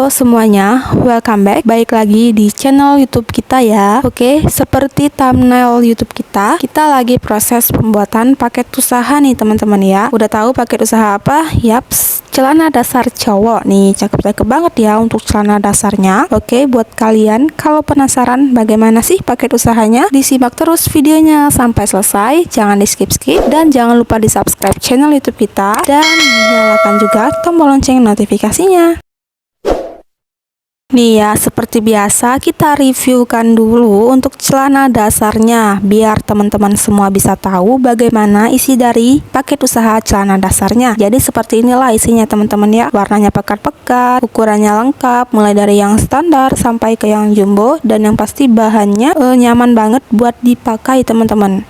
Halo semuanya, welcome back. Baik lagi di channel YouTube kita ya. Oke, seperti thumbnail YouTube kita lagi proses pembuatan paket usaha nih teman-teman ya. Udah tahu paket usaha apa? Yaps, celana dasar cowok nih. Cakep-cakep banget ya untuk celana dasarnya. Oke, buat kalian kalau penasaran bagaimana sih paket usahanya, disimak terus videonya sampai selesai. Jangan di skip-skip dan jangan lupa di subscribe channel YouTube kita dan nyalakan juga tombol lonceng notifikasinya. Nih ya, seperti biasa kita reviewkan dulu untuk celana dasarnya biar teman-teman semua bisa tahu bagaimana isi dari paket usaha celana dasarnya. Jadi seperti inilah isinya teman-teman ya. Warnanya pekat-pekat, ukurannya lengkap, mulai dari yang standar sampai ke yang jumbo, dan yang pasti bahannya nyaman banget buat dipakai teman-teman.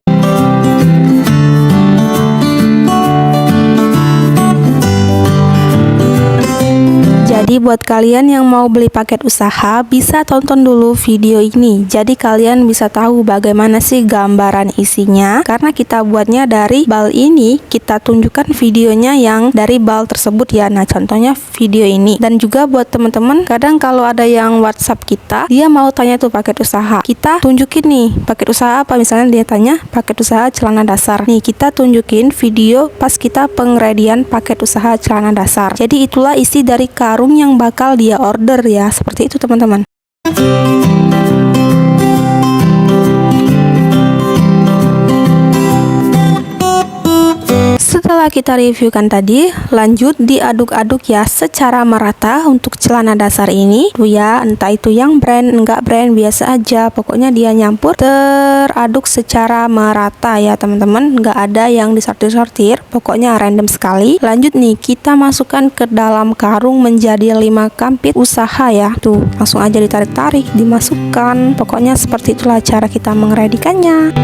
Jadi buat kalian yang mau beli paket usaha bisa tonton dulu video ini. Jadi kalian bisa tahu bagaimana sih gambaran isinya. Karena kita buatnya dari bal ini, kita tunjukkan videonya yang dari bal tersebut ya. Nah, contohnya video ini. Dan juga buat teman-teman, kadang kalau ada yang WhatsApp kita, dia mau tanya tuh paket usaha. Kita tunjukin nih paket usaha apa, misalnya dia tanya paket usaha celana dasar. Nih, kita tunjukin video pas kita pengredian paket usaha celana dasar. Jadi itulah isi dari karung yang bakal dia order ya, seperti itu teman-teman. Setelah kita reviewkan tadi, lanjut diaduk-aduk ya secara merata untuk celana dasar ini tuh ya, entah itu yang brand enggak brand biasa aja, pokoknya dia nyampur teraduk secara merata ya teman-teman, enggak ada yang disortir-sortir, pokoknya random sekali. Lanjut nih, kita masukkan ke dalam karung menjadi 5 kampit usaha ya, tuh langsung aja ditarik-tarik, dimasukkan, pokoknya seperti itulah cara kita mengredikannya.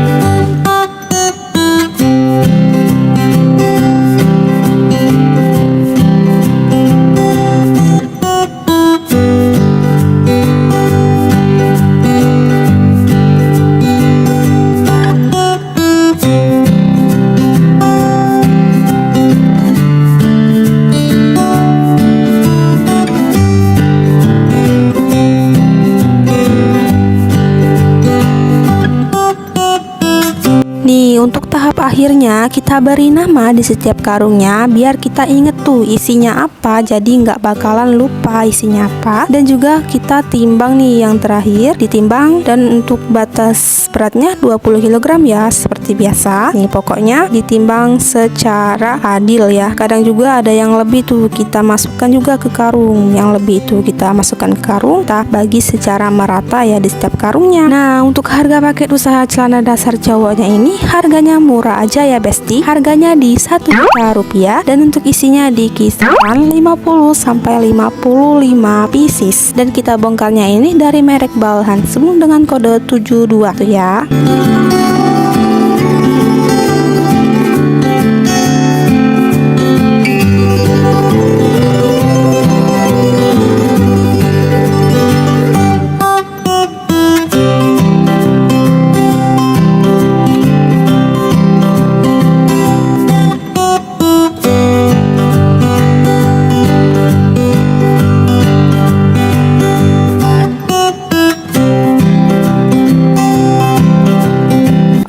Untuk tahap akhirnya kita beri nama di setiap karungnya biar kita inget tuh isinya apa, jadi nggak bakalan lupa isinya apa. Dan juga kita timbang nih yang terakhir, ditimbang, dan untuk batas beratnya 20 kg ya seperti biasa. Nih pokoknya ditimbang secara adil ya. Kadang juga ada yang lebih tuh, kita masukkan juga ke karung. Yang lebih itu kita masukkan ke karung, kita bagi secara merata ya di setiap karungnya. Nah, untuk harga paket usaha celana dasar cowoknya ini harganya murah aja ya besti, harganya di 1 juta rupiah, dan untuk isinya di kisaran 50 sampai 55 pieces, dan kita bongkarnya ini dari merek Bal Handsome dengan kode 72 tuh ya.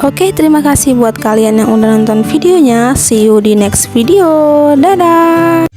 Oke, terima kasih buat kalian yang udah nonton videonya. See you di next video. Dadah.